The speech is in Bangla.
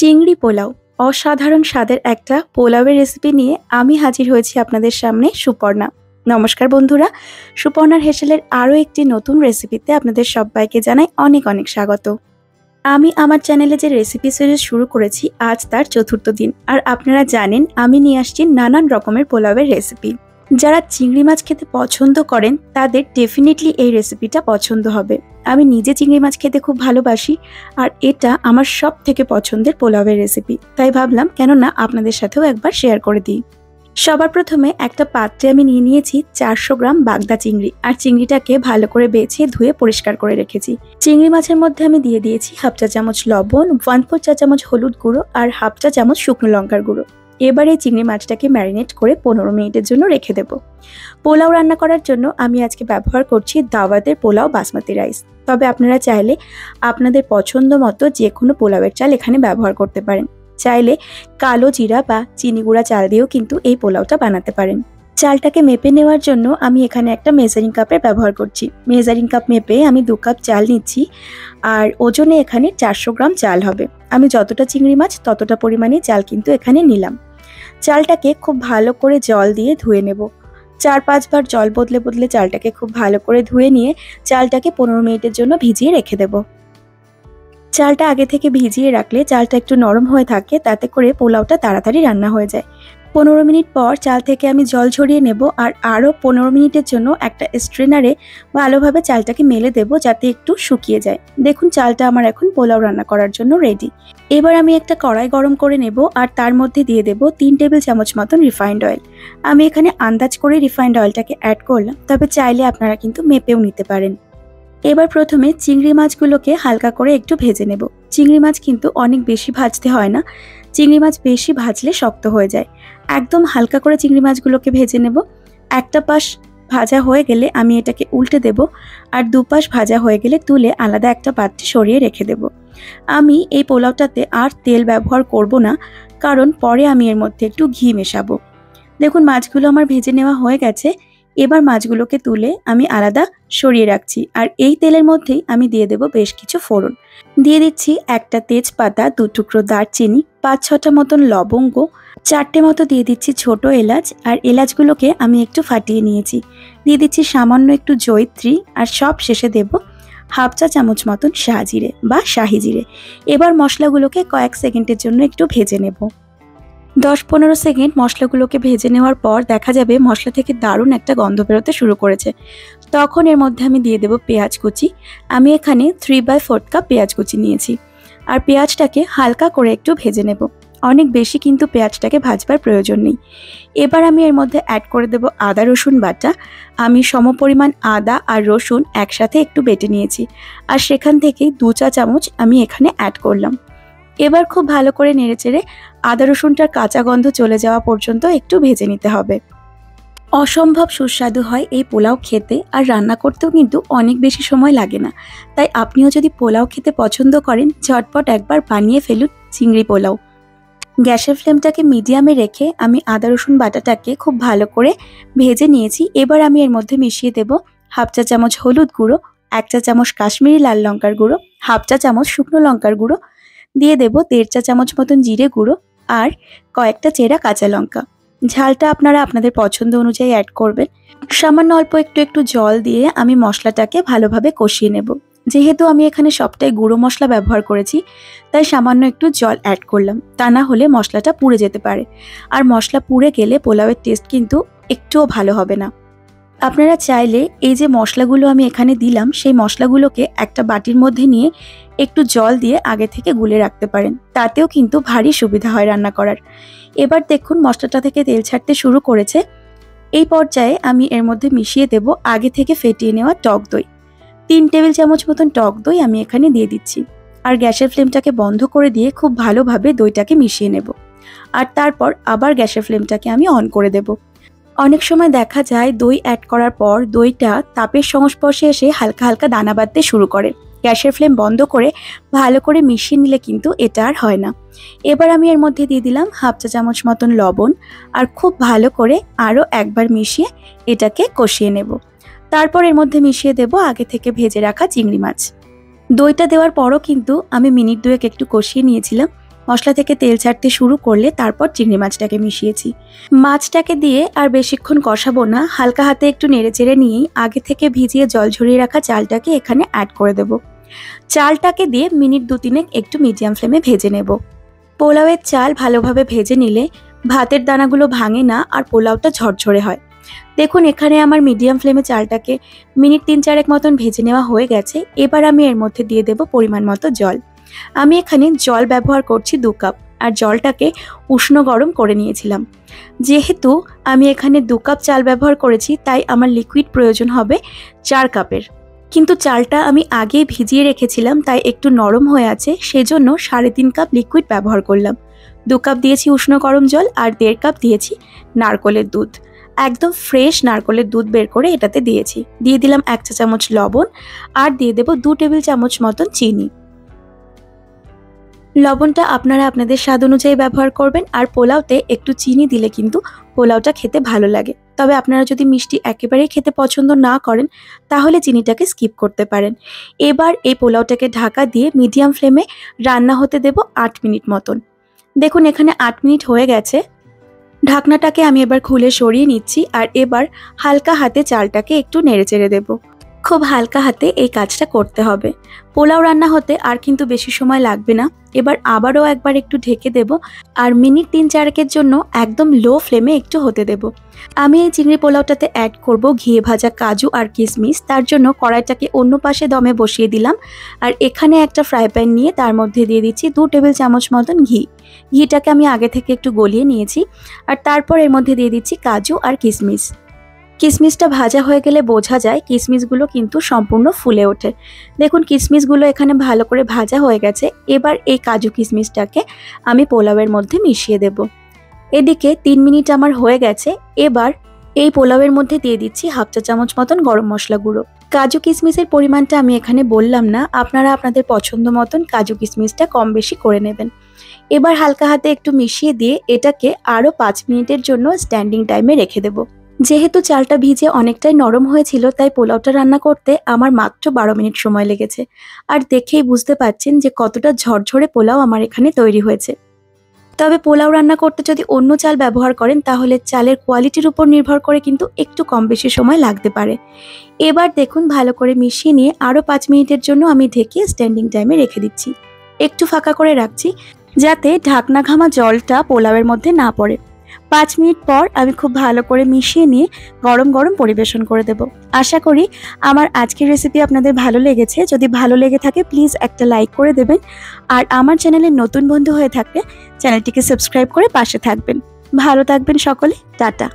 চিংড়ি পোলাও অসাধারণ স্বাদের একটা পোলাওয়ের রেসিপি নিয়ে আমি হাজির হয়েছি আপনাদের সামনে সুপর্ণা। নমস্কার বন্ধুরা, সুপর্ণার হেসেলের আরও একটি নতুন রেসিপিতে আপনাদের সবাইকে জানাই অনেক অনেক স্বাগত। আমি আমার চ্যানেলে যে রেসিপি সিরিজ শুরু করেছি আজ তার চতুর্থ দিন, আর আপনারা জানেন আমি নিয়ে আসছি নানান রকমের পোলাওয়ের রেসিপি। যারা চিংড়ি মাছ খেতে পছন্দ করেন তাদের ডেফিনেটলি এই রেসিপিটা পছন্দ হবে। আমি নিজে চিংড়ি মাছ খেতে খুব ভালোবাসি, আর এটা আমার সব থেকে পছন্দের পোলাওয়ের রেসিপি, তাই ভাবলাম কেননা আপনাদের সাথেও একবার শেয়ার করে দিই। সবার প্রথমে একটা পাত্রে আমি নিয়ে নিয়েছি 400 গ্রাম বাগদা চিংড়ি, আর চিংড়িটাকে ভালো করে বেছে ধুয়ে পরিষ্কার করে রেখেছি। চিংড়ি মাছের মধ্যে আমি দিয়ে দিয়েছি হাফ চা চামচ লবণ, 1/4 চা চামচ হলুদ গুঁড়ো আর হাফ চা চামচ শুকনো লঙ্কার গুঁড়ো। এবার এই চিংড়ি মাছটাকে ম্যারিনেট করে 15 মিনিটের জন্য রেখে দেব। পোলাও রান্না করার জন্য আমি আজকে ব্যবহার করছি দাওয়াতের পোলাও বাসমতি রাইস, তবে আপনারা চাইলে আপনাদের পছন্দ মতো যে কোনো পোলাওয়ের চাল এখানে ব্যবহার করতে পারেন। চাইলে কালো জিরা বা চিনি গুঁড়া চাল দিয়েও কিন্তু এই পোলাওটা বানাতে পারেন। চালটাকে মেপে নেওয়ার জন্য আমি এখানে একটা মেজারিং কাপের ব্যবহার করছি। মেজারিং কাপ মেপে আমি 2 কাপ চাল নিচ্ছি, আর ওজনে এখানে 400 গ্রাম চাল হবে। আমি যতটা চিংড়ি মাছ ততটা পরিমাণে চাল কিন্তু এখানে নিলাম। চালটাকে খুব ভালো করে জল দিয়ে ধুয়ে নেব। 4-5 বার জল বদলে বদলে চালটাকে খুব ভালো করে ধুয়ে নিয়ে চালটাকে 15 মিনিটের জন্য ভিজিয়ে রেখে দেব। চালটা আগে থেকে ভিজিয়ে রাখলে চালটা একটু নরম হয়ে থাকে, তাতে করে পোলাওটা তাড়াতাড়ি রান্না হয়ে যায়। 15 মিনিট পর চাল থেকে আমি জল ঝরিয়ে নেব, আর আরও 15 মিনিটের জন্য একটা স্ট্রেনারে ভালোভাবে চালটাকে মেলে দেব যাতে একটু শুকিয়ে যায়। দেখুন চালটা আমার এখন পোলাও রান্না করার জন্য রেডি। এবার আমি একটা কড়াই গরম করে নেব, আর তার মধ্যে দিয়ে দেব 3 টেবিল চামচ মতন রিফাইন্ড অয়েল। আমি এখানে আন্দাজ করে রিফাইন্ড অয়েলটাকে অ্যাড করলাম, তবে চাইলে আপনারা কিন্তু মেপেও নিতে পারেন। এবার প্রথমে চিংড়ি মাছগুলোকে হালকা করে একটু ভেজে নেব। চিংড়ি মাছ কিন্তু অনেক বেশি ভাজতে হয় না, চিংড়ি মাছ বেশি ভাজলে শক্ত হয়ে যায়। একদম হালকা করে চিংড়ি মাছগুলোকে ভেজে নেব। একটা পাশ ভাজা হয়ে গেলে আমি এটাকে উল্টে দেব, আর দুপাশ ভাজা হয়ে গেলে তুলে আলাদা একটা পাত্রে সরিয়ে রেখে দেব। আমি এই পোলাওটাতে আর তেল ব্যবহার করব না, কারণ পরে আমি এর মধ্যে একটু ঘি মেশাবো। দেখুন মাছগুলো আমার ভেজে নেওয়া হয়ে গেছে। এবার মাছগুলোকে তুলে আমি আলাদা সরিয়ে রাখছি, আর এই তেলের মধ্যেই আমি দিয়ে দেব বেশ কিছু ফোড়ন। দিয়ে দিচ্ছি একটা তেজপাতা, 2 টুকরো দারচিনি, 5-6টা মতন লবঙ্গ, 4টে মতো দিয়ে দিচ্ছি ছোট এলাচ, আর এলাচগুলোকে আমি একটু ফাটিয়ে নিয়েছি। দিয়ে দিচ্ছি সামান্য একটু জয়িত্রী, আর সব শেষে দেব হাফ চা চামচ মতন শাহজিরে বা শাহি জিরে। এবার মশলাগুলোকে কয়েক সেকেন্ডের জন্য একটু ভেজে নেব। 10-15 সেকেন্ড মশলাগুলোকে ভেজে নেওয়ার পর দেখা যাবে মশলা থেকে দারুণ একটা গন্ধ বেরোতে শুরু করেছে। তখন এর মধ্যে আমি দিয়ে দেব পেঁয়াজ কুচি। আমি এখানে 3/4 কাপ পেঁয়াজ কুচি নিয়েছি, আর পেঁয়াজটাকে হালকা করে একটু ভেজে নেব। অনেক বেশি কিন্তু পেঁয়াজটাকে ভাজবার প্রয়োজন নেই। এবার আমি এর মধ্যে অ্যাড করে দেব আদা রসুন বাটা। আমি সমপরিমাণ আদা আর রসুন একসাথে একটু বেটে নিয়েছি, আর সেখান থেকেই 2 চা চামচ আমি এখানে অ্যাড করলাম। এবার খুব ভালো করে নেড়েচেড়ে আদা রসুনটার কাঁচা গন্ধ চলে যাওয়া পর্যন্ত একটু ভেজে নিতে হবে। অসম্ভব সুস্বাদু হয় এই পোলাও খেতে, আর রান্না করতেও কিন্তু অনেক বেশি সময় লাগে না। তাই আপনিও যদি পোলাও খেতে পছন্দ করেন ঝটপট একবার বানিয়ে ফেলুন চিংড়ি পোলাও। গ্যাসের ফ্লেমটাকে মিডিয়ামে রেখে আমি আদা রসুন বাটাটাকে খুব ভালো করে ভেজে নিয়েছি। এবার আমি এর মধ্যে মিশিয়ে দেব হাফ চা চামচ হলুদ গুঁড়ো, 1 চা চামচ কাশ্মীরি লাল লঙ্কার গুঁড়ো, হাফ চা চামচ শুকনো লঙ্কার গুঁড়ো, দিয়ে দেব 1.5 চা চামচ মতন জিরে গুঁড়ো, আর কয়েকটা চেরা কাঁচা লঙ্কা। ঝালটা আপনারা আপনাদের পছন্দ অনুযায়ী অ্যাড করবেন। সামান্য অল্প একটু জল দিয়ে আমি মশলাটাকে ভালোভাবে কষিয়ে নেব। যেহেতু আমি এখানে সবটাই গুঁড়ো মশলা ব্যবহার করেছি, তাই সামান্য একটু জল অ্যাড করলাম, তা না হলে মশলাটা পুড়ে যেতে পারে, আর মশলা পুড়ে গেলে পোলাওয়ের টেস্ট কিন্তু একটুও ভালো হবে না। আপনারা চাইলে এই যে মশলাগুলো আমি এখানে দিলাম সেই মশলাগুলোকে একটা বাটির মধ্যে নিয়ে একটু জল দিয়ে আগে থেকে গুলে রাখতে পারেন, তাতেও কিন্তু ভারী সুবিধা হয় রান্না করার। এবার দেখুন মশলাটা থেকে তেল ছাড়তে শুরু করেছে। এই পর্যায়ে আমি এর মধ্যে মিশিয়ে দেব আগে থেকে ফেটিয়ে নেওয়া টক দই। 3 টেবিল চামচ মতন টক দই আমি এখানে দিয়ে দিচ্ছি, আর গ্যাসের ফ্লেমটাকে বন্ধ করে দিয়ে খুব ভালোভাবে দইটাকে মিশিয়ে নেব, আর তারপর আবার গ্যাসের ফ্লেমটাকে আমি অন করে দেব। অনেক সময় দেখা যায় দই অ্যাড করার পর দইটা তাপের সংস্পর্শে এসে হালকা হালকা দানা বাঁধতে শুরু করে। গ্যাসের ফ্লেম বন্ধ করে ভালো করে মিশিয়ে নিলে কিন্তু এটা আর হয় না। এবার আমি এর মধ্যে দিয়ে দিলাম হাফ চা চামচ মতন লবণ, আর খুব ভালো করে আরও একবার মিশিয়ে এটাকে কষিয়ে নেব। তারপর এর মধ্যে মিশিয়ে দেব আগে থেকে ভেজে রাখা চিংড়ি মাছ। দইটা দেওয়ার পরও কিন্তু আমি মিনিট 2 একটু কষিয়ে নিয়েছিলাম। মশলা থেকে তেল ছাড়তে শুরু করলে তারপর চিংড়ি মাছটাকে মিশিয়েছি। মাছটাকে দিয়ে আর বেশিক্ষণ কষাবো না, হালকা হাতে একটু নেড়েচেড়ে নিয়েই আগে থেকে ভিজিয়ে জল ঝরিয়ে রাখা চালটাকে এখানে অ্যাড করে দেব। চালটাকে দিয়ে মিনিট 2-3 একটু মিডিয়াম ফ্লেমে ভেজে নেব। পোলাওয়ের চাল ভালোভাবে ভেজে নিলে ভাতের দানাগুলো ভাঙে না আর পোলাওটা ঝরঝরে হয়। দেখুন এখানে আমার মিডিয়াম ফ্লেমে চালটাকে মিনিট 3-4 মতন ভেজে নেওয়া হয়ে গেছে। এবার আমি এর মধ্যে দিয়ে দেব পরিমাণ মতো জল। আমি এখানে জল ব্যবহার করছি 2 কাপ, আর জলটাকে উষ্ণ গরম করে নিয়েছিলাম। যেহেতু আমি এখানে 2 কাপ চাল ব্যবহার করেছি তাই আমার লিকুইড প্রয়োজন হবে 4 কাপের। কিন্তু চালটা আমি আগেই ভিজিয়ে রেখেছিলাম তাই একটু নরম হয়ে আছে, সেজন্য 3.5 কাপ লিকুইড ব্যবহার করলাম। 2 কাপ দিয়েছি উষ্ণ গরম জল আর 1.5 কাপ দিয়েছি নারকোলের দুধ। একদম ফ্রেশ নারকোলের দুধ বের করে এটাতে দিয়েছি। দিয়ে দিলাম 1 চা চামচ লবণ আর দিয়ে দেব 2 টেবিল চামচ মতন চিনি। লবণটা আপনারা আপনাদের স্বাদ অনুযায়ী ব্যবহার করবেন, আর পোলাওতে একটু চিনি দিলে কিন্তু পোলাওটা খেতে ভালো লাগে। তবে আপনারা যদি মিষ্টি একেবারেই খেতে পছন্দ না করেন তাহলে চিনিটাকে স্কিপ করতে পারেন। এবার এই পোলাওটাকে ঢাকা দিয়ে মিডিয়াম ফ্লেমে রান্না হতে দেব 8 মিনিট মতন। দেখুন এখানে 8 মিনিট হয়ে গেছে। ঢাকনাটাকে আমি এবার খুলে সরিয়ে নিচ্ছি আর এবার হালকা হাতে চালটাকে একটু নেড়েচেড়ে দেব। খুব হালকা হাতে এই কাজটা করতে হবে। পোলাও রান্না হতে আর কিন্তু বেশি সময় লাগবে না। এবার আবারও একবার একটু ঢেকে দেব আর মিনিট 3-4 জন্য একদম লো ফ্লেমে একটু হতে দেব। আমি এই চিংড়ি পোলাওটাতে অ্যাড করব ঘিয়ে ভাজা কাজু আর কিশমিশ। তার জন্য কড়াইটাকে অন্য পাশে দমে বসিয়ে দিলাম আর এখানে একটা ফ্রাই প্যান নিয়ে তার মধ্যে দিয়ে দিচ্ছি 2 টেবিল চামচ মতন ঘি। ঘিটাকে আমি আগে থেকে একটু গলিয়ে নিয়েছি আর তারপর এর মধ্যে দিয়ে দিচ্ছি কাজু আর কিশমিশ। কিশমিশটা ভাজা হয়ে গেলে বোঝা যায় কিশমিশগুলো কিন্তু সম্পূর্ণ ফুলে ওঠে। দেখুন কিশমিশগুলো এখানে ভালো করে ভাজা হয়ে গেছে। এবার এই কাজু কিশমিশটাকে আমি পোলাওয়ের মধ্যে মিশিয়ে দেব। এদিকে 3 মিনিট আমার হয়ে গেছে। এবার এই পোলাওয়ের মধ্যে দিয়ে দিচ্ছি 1/2 চা চামচ মতন গরম মশলা গুঁড়ো। কাজু কিশমিশের পরিমাণটা আমি এখানে বললাম না, আপনারা আপনাদের পছন্দ মতন কাজু কিশমিশটা কম বেশি করে নেবেন। এবার হালকা হাতে একটু মিশিয়ে দিয়ে এটাকে আরও 5 মিনিটের জন্য স্ট্যান্ডিং টাইমে রেখে দেব। যেহেতু চালটা ভিজে অনেকটাই নরম হয়েছিল তাই পোলাওটা রান্না করতে আমার মাত্র 12 মিনিট সময় লেগেছে। আর দেখেই বুঝতে পারছেন যে কতটা ঝরঝরে পোলাও আমার এখানে তৈরি হয়েছে। তবে পোলাও রান্না করতে যদি অন্য চাল ব্যবহার করেন তাহলে চালের কোয়ালিটির উপর নির্ভর করে কিন্তু একটু কম বেশি সময় লাগতে পারে। এবার দেখুন ভালো করে মিশিয়ে নিয়ে আরও 5 মিনিটের জন্য আমি ঢেকে স্ট্যান্ডিং টাইমে রেখে দিচ্ছি। একটু ফাঁকা করে রাখছি যাতে ঢাকনা ঘামা জলটা পোলাওয়ের মধ্যে না পড়ে। 5 মিনিট পর আমি খুব ভালো করে মিশিয়ে নিয়ে গরম গরম পরিবেশন করে দেব। আশা করি আমার আজকের রেসিপি আপনাদের ভালো লেগেছে। যদি ভালো লেগে থাকে প্লিজ একটা লাইক করে দেবেন, আর আমার চ্যানেলের নতুন বন্ধু হয়ে থাকলে চ্যানেলটিকে সাবস্ক্রাইব করে পাশে থাকবেন। ভালো থাকবেন সকলে, টাটা।